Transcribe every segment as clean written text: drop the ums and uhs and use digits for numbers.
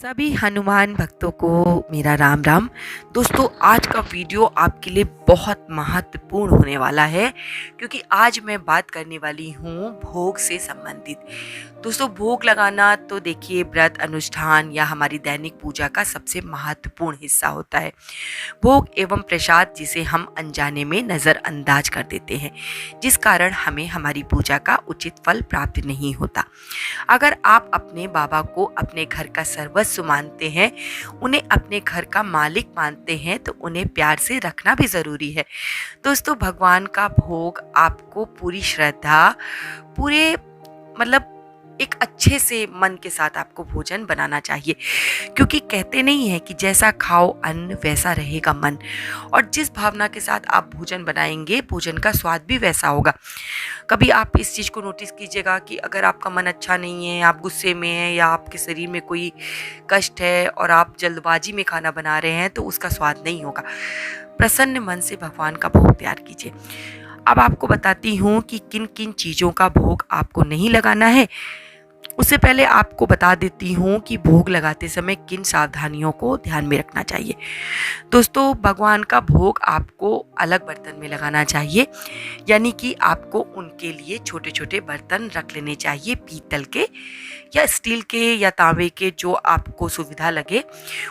सभी हनुमान भक्तों को मेरा राम राम। दोस्तों, आज का वीडियो आपके लिए बहुत महत्वपूर्ण होने वाला है क्योंकि आज मैं बात करने वाली हूँ भोग से संबंधित। दोस्तों, भोग लगाना तो देखिए व्रत अनुष्ठान या हमारी दैनिक पूजा का सबसे महत्वपूर्ण हिस्सा होता है। भोग एवं प्रसाद जिसे हम अनजाने में नज़रअंदाज कर देते हैं, जिस कारण हमें हमारी पूजा का उचित फल प्राप्त नहीं होता। अगर आप अपने बाबा को अपने घर का सर्वस्व मानते हैं, उन्हें अपने घर का मालिक मानते हैं, तो उन्हें प्यार से रखना भी ज़रूरी है। दोस्तों, भगवान का भोग आपको पूरी श्रद्धा, पूरे मतलब एक अच्छे से मन के साथ आपको भोजन बनाना चाहिए, क्योंकि कहते नहीं है कि जैसा खाओ अन्न वैसा रहेगा मन। और जिस भावना के साथ आप भोजन बनाएंगे, भोजन का स्वाद भी वैसा होगा। कभी आप इस चीज़ को नोटिस कीजिएगा कि अगर आपका मन अच्छा नहीं है, आप गुस्से में हैं या आपके शरीर में कोई कष्ट है और आप जल्दबाजी में खाना बना रहे हैं, तो उसका स्वाद नहीं होगा। प्रसन्न मन से भगवान का भोग तैयार कीजिए। अब आपको बताती हूँ कि किन किन चीज़ों का भोग आपको नहीं लगाना है। उससे पहले आपको बता देती हूँ कि भोग लगाते समय किन सावधानियों को ध्यान में रखना चाहिए। दोस्तों, भगवान का भोग आपको अलग बर्तन में लगाना चाहिए, यानी कि आपको उनके लिए छोटे छोटे बर्तन रख लेने चाहिए, पीतल के या स्टील के या तांबे के, जो आपको सुविधा लगे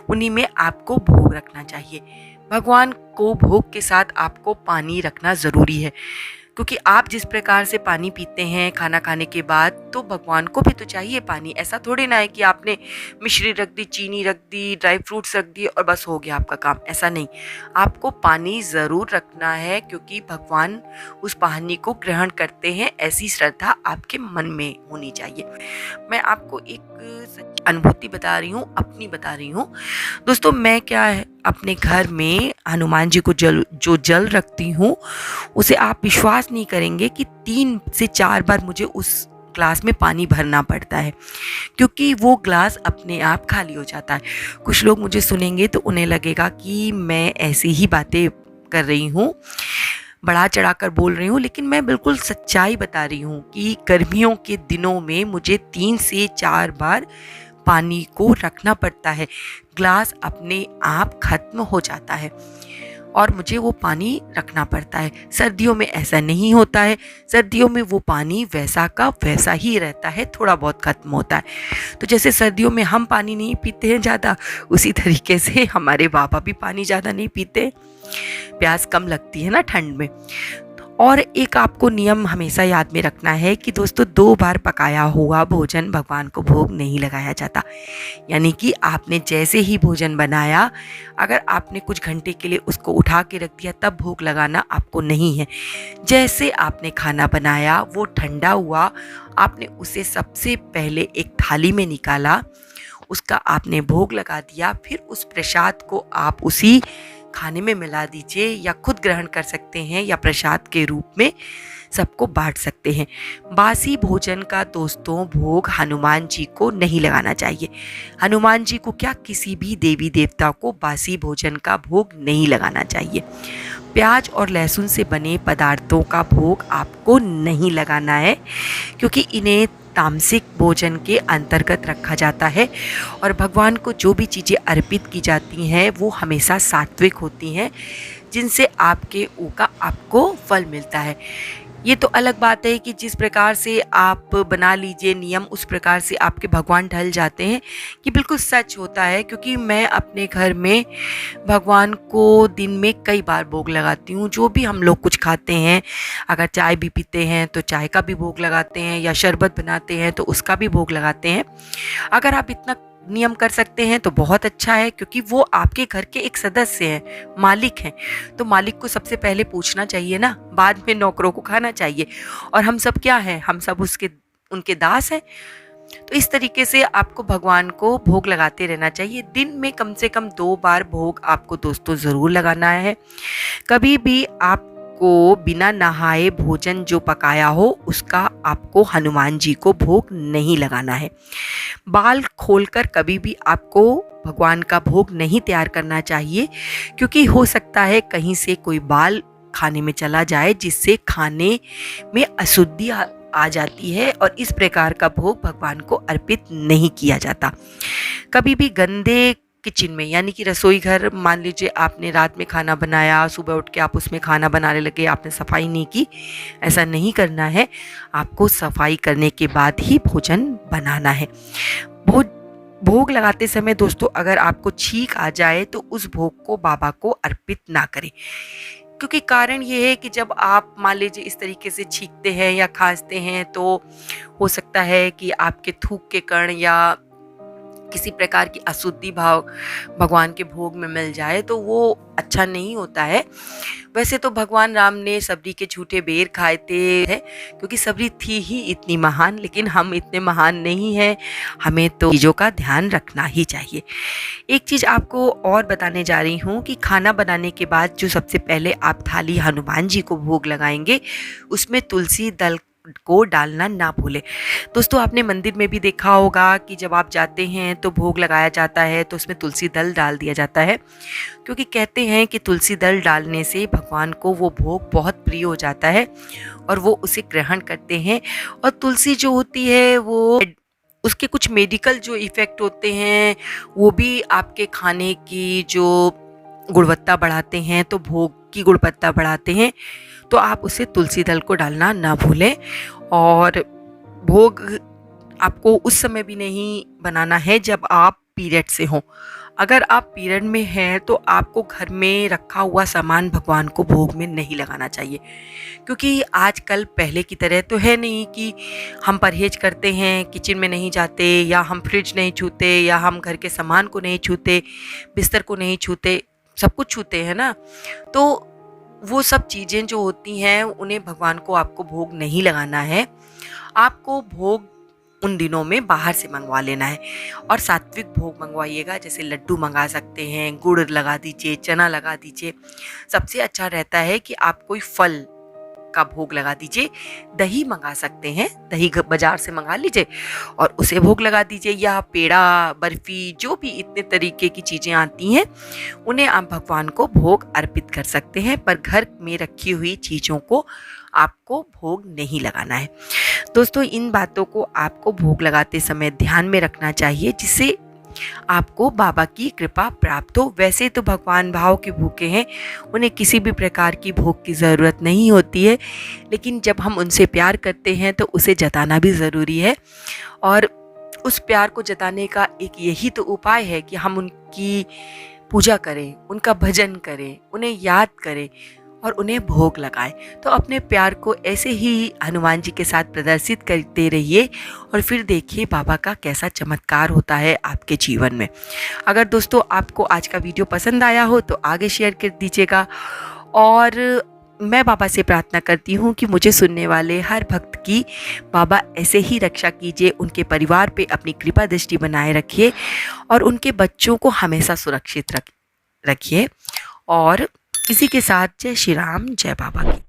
उन्हीं में आपको भोग रखना चाहिए। भगवान को भोग के साथ आपको पानी रखना ज़रूरी है, क्योंकि आप जिस प्रकार से पानी पीते हैं खाना खाने के बाद, तो भगवान को भी तो चाहिए पानी। ऐसा थोड़ी ना है कि आपने मिश्री रख दी, चीनी रख दी, ड्राई फ्रूट्स रख दिए और बस हो गया आपका काम। ऐसा नहीं, आपको पानी ज़रूर रखना है, क्योंकि भगवान उस पानी को ग्रहण करते हैं। ऐसी श्रद्धा आपके मन में होनी चाहिए। मैं आपको एक सच्ची अनुभूति बता रही हूँ, अपनी बता रही हूँ। दोस्तों, मैं क्या है अपने घर में हनुमान जी को जो जल रखती हूँ, उसे आप विश्वास नहीं करेंगे कि 3 से 4 बार मुझे उस ग्लास में पानी भरना पड़ता है, क्योंकि वो ग्लास अपने आप खाली हो जाता है। कुछ लोग मुझे सुनेंगे तो उन्हें लगेगा कि मैं ऐसी ही बातें कर रही हूँ, बढ़ा चढ़ाकर बोल रही हूँ, लेकिन मैं बिल्कुल सच्चाई बता रही हूँ कि गर्मियों के दिनों में मुझे 3 से 4 बार पानी को रखना पड़ता है। ग्लास अपने आप खत्म हो जाता है और मुझे वो पानी रखना पड़ता है। सर्दियों में ऐसा नहीं होता है। सर्दियों में वो पानी वैसा का वैसा ही रहता है, थोड़ा बहुत खत्म होता है। तो जैसे सर्दियों में हम पानी नहीं पीते हैं ज़्यादा, उसी तरीके से हमारे बाबा भी पानी ज़्यादा नहीं पीते। प्यास कम लगती है ना ठंड में। और एक आपको नियम हमेशा याद में रखना है कि दोस्तों, 2 बार पकाया हुआ भोजन भगवान को भोग नहीं लगाया जाता। यानी कि आपने जैसे ही भोजन बनाया, अगर आपने कुछ घंटे के लिए उसको उठा के रख दिया, तब भोग लगाना आपको नहीं है। जैसे आपने खाना बनाया, वो ठंडा हुआ, आपने उसे सबसे पहले एक थाली में निकाला, उसका आपने भोग लगा दिया, फिर उस प्रसाद को आप उसी खाने में मिला दीजिए, या खुद ग्रहण कर सकते हैं या प्रसाद के रूप में सबको बांट सकते हैं। बासी भोजन का दोस्तों भोग हनुमान जी को नहीं लगाना चाहिए। हनुमान जी को क्या, किसी भी देवी देवता को बासी भोजन का भोग नहीं लगाना चाहिए। प्याज और लहसुन से बने पदार्थों का भोग आपको नहीं लगाना है, क्योंकि इन्हें तामसिक भोजन के अंतर्गत रखा जाता है और भगवान को जो भी चीज़ें अर्पित की जाती हैं वो हमेशा सात्विक होती हैं, जिनसे आपको फल मिलता है। ये तो अलग बात है कि जिस प्रकार से आप बना लीजिए नियम, उस प्रकार से आपके भगवान ढल जाते हैं, कि बिल्कुल सच होता है। क्योंकि मैं अपने घर में भगवान को दिन में कई बार भोग लगाती हूँ। जो भी हम लोग कुछ खाते हैं, अगर चाय भी पीते हैं तो चाय का भी भोग लगाते हैं, या शरबत बनाते हैं तो उसका भी भोग लगाते हैं। अगर आप इतना नियम कर सकते हैं तो बहुत अच्छा है, क्योंकि वो आपके घर के एक सदस्य हैं, मालिक हैं। तो मालिक को सबसे पहले पूछना चाहिए ना, बाद में नौकरों को खाना चाहिए। और हम सब क्या हैं, हम सब उनके दास हैं। तो इस तरीके से आपको भगवान को भोग लगाते रहना चाहिए। दिन में कम से कम 2 बार भोग आपको दोस्तों ज़रूर लगाना है। कभी भी आपको बिना नहाए भोजन जो पकाया हो, उसका आपको हनुमान जी को भोग नहीं लगाना है। बाल खोलकर कभी भी आपको भगवान का भोग नहीं तैयार करना चाहिए, क्योंकि हो सकता है कहीं से कोई बाल खाने में चला जाए, जिससे खाने में अशुद्धि आ जाती है और इस प्रकार का भोग भगवान को अर्पित नहीं किया जाता। कभी भी गंदे किचन में, यानी कि रसोई घर, मान लीजिए आपने रात में खाना बनाया, सुबह उठ के आप उसमें खाना बनाने लगे, आपने सफाई नहीं की, ऐसा नहीं करना है। आपको सफाई करने के बाद ही भोजन बनाना है। भोग लगाते समय दोस्तों अगर आपको छींक आ जाए तो उस भोग को बाबा को अर्पित ना करें, क्योंकि कारण ये है कि जब आप मान लीजिए इस तरीके से छींकते हैं या खांसते हैं तो हो सकता है कि आपके थूक के कण या किसी प्रकार की अशुद्धि भाव भगवान के भोग में मिल जाए तो वो अच्छा नहीं होता है। वैसे तो भगवान राम ने सबरी के झूठे बेर खाए थे, है क्योंकि सबरी थी ही इतनी महान, लेकिन हम इतने महान नहीं हैं। हमें तो चीज़ों का ध्यान रखना ही चाहिए। एक चीज़ आपको और बताने जा रही हूँ कि खाना बनाने के बाद जो सबसे पहले आप थाली हनुमान जी को भोग लगाएंगे उसमें तुलसी दल को डालना ना भूले। दोस्तों आपने मंदिर में भी देखा होगा कि जब आप जाते हैं तो भोग लगाया जाता है तो उसमें तुलसी दल डाल दिया जाता है, क्योंकि कहते हैं कि तुलसी दल डालने से भगवान को वो भोग बहुत प्रिय हो जाता है और वो उसे ग्रहण करते हैं। और तुलसी जो होती है वो उसके कुछ मेडिकल जो इफ़ेक्ट होते हैं वो भी आपके खाने की जो गुणवत्ता बढ़ाते हैं, तो भोग की गुणवत्ता बढ़ाते हैं। तो आप उसे तुलसी दल को डालना ना भूलें। और भोग आपको उस समय भी नहीं बनाना है जब आप पीरियड से हों। अगर आप पीरियड में हैं तो आपको घर में रखा हुआ सामान भगवान को भोग में नहीं लगाना चाहिए, क्योंकि आजकल पहले की तरह तो है नहीं कि हम परहेज करते हैं, किचन में नहीं जाते, या हम फ्रिज नहीं छूते, या हम घर के सामान को नहीं छूते, बिस्तर को नहीं छूते, सब कुछ छूते हैं ना। तो वो सब चीज़ें जो होती हैं उन्हें भगवान को आपको भोग नहीं लगाना है। आपको भोग उन दिनों में बाहर से मंगवा लेना है और सात्विक भोग मंगवाइएगा। जैसे लड्डू मंगा सकते हैं, गुड़ लगा दीजिए, चना लगा दीजिए। सबसे अच्छा रहता है कि आप कोई फल का भोग लगा दीजिए। दही मंगा सकते हैं, दही बाजार से मंगा लीजिए और उसे भोग लगा दीजिए, या पेड़ा, बर्फी, जो भी इतने तरीके की चीज़ें आती हैं उन्हें आप भगवान को भोग अर्पित कर सकते हैं। पर घर में रखी हुई चीज़ों को आपको भोग नहीं लगाना है। दोस्तों इन बातों को आपको भोग लगाते समय ध्यान में रखना चाहिए, जिससे आपको बाबा की कृपा प्राप्त हो। वैसे तो भगवान भाव के भूखे हैं, उन्हें किसी भी प्रकार की भोग की ज़रूरत नहीं होती है, लेकिन जब हम उनसे प्यार करते हैं तो उसे जताना भी ज़रूरी है। और उस प्यार को जताने का एक यही तो उपाय है कि हम उनकी पूजा करें, उनका भजन करें, उन्हें याद करें और उन्हें भोग लगाएं। तो अपने प्यार को ऐसे ही हनुमान जी के साथ प्रदर्शित करते रहिए और फिर देखिए बाबा का कैसा चमत्कार होता है आपके जीवन में। अगर दोस्तों आपको आज का वीडियो पसंद आया हो तो आगे शेयर कर दीजिएगा। और मैं बाबा से प्रार्थना करती हूँ कि मुझे सुनने वाले हर भक्त की बाबा ऐसे ही रक्षा कीजिए, उनके परिवार पे अपनी कृपा दृष्टि बनाए रखिए और उनके बच्चों को हमेशा सुरक्षित रखिए। और इसी के साथ जय श्री राम, जय बाबा की।